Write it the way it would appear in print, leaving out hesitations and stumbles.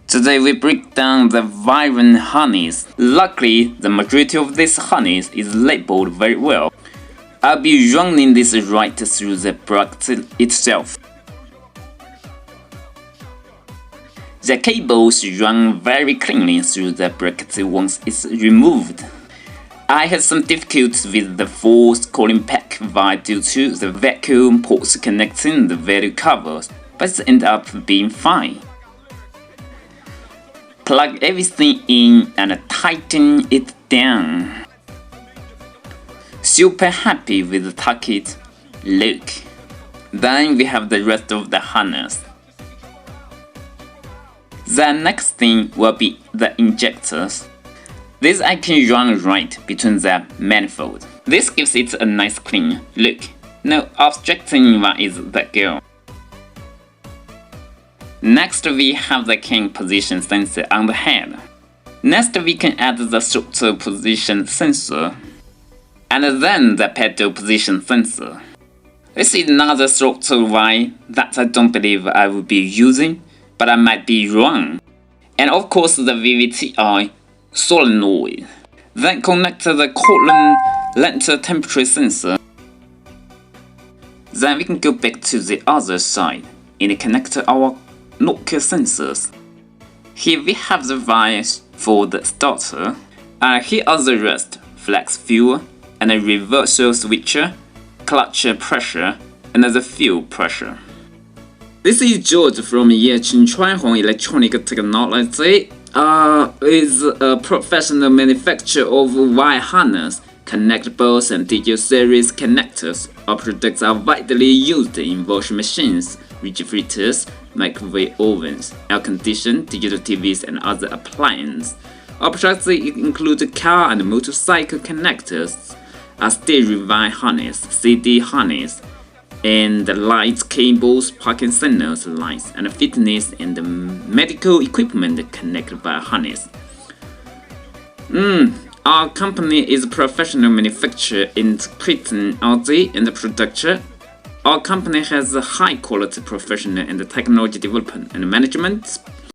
Today we break down the wiring harness. Luckily, the majority of this harness is labeled very well. I'll be running this right through the bracket itself. The cables run very cleanly through the bracket once it's removed. I had some difficulties with the false cooling pack wire due to the vacuum ports connecting the valve covers, but it ended up being fine. Plug everything in and tighten it down. Super happy with the Tach look. Then we have the rest of the harness. The next thing will be the injectors. This I can run right between the manifold. This gives it a nice clean look. No obstructing one is the goal. Next we have the kink position sensor on the head. Next we can add the throttle position sensor. And then the pedal position sensor. This is another throttle wire that I don't believe I will be using, but I might be wrong. And of course the VVTi solenoid. Then connect the coolant length temperature sensor. Then we can go back to the other side and connect our knock sensors. Here we have the wires for the starter. And here are the rest: flex fuel, and a reversal switcher, clutch pressure, and the fuel pressure. This is George from Chuanhong Electronic Technology. Is a professional manufacturer of wire harness, connectables, and digital series connectors. Our products are widely used in washing machines, refrigerators, microwave ovens, air conditioning, digital TVs, and other appliances. Our products include car and motorcycle connectors, a stereo wire harness, CD harness, and the lights, cables, parking signals, lights, and fitness and medical equipment connected by harness. Our company is a professional manufacturer in creating R&D and production. Our company has a high quality professional and technology development and management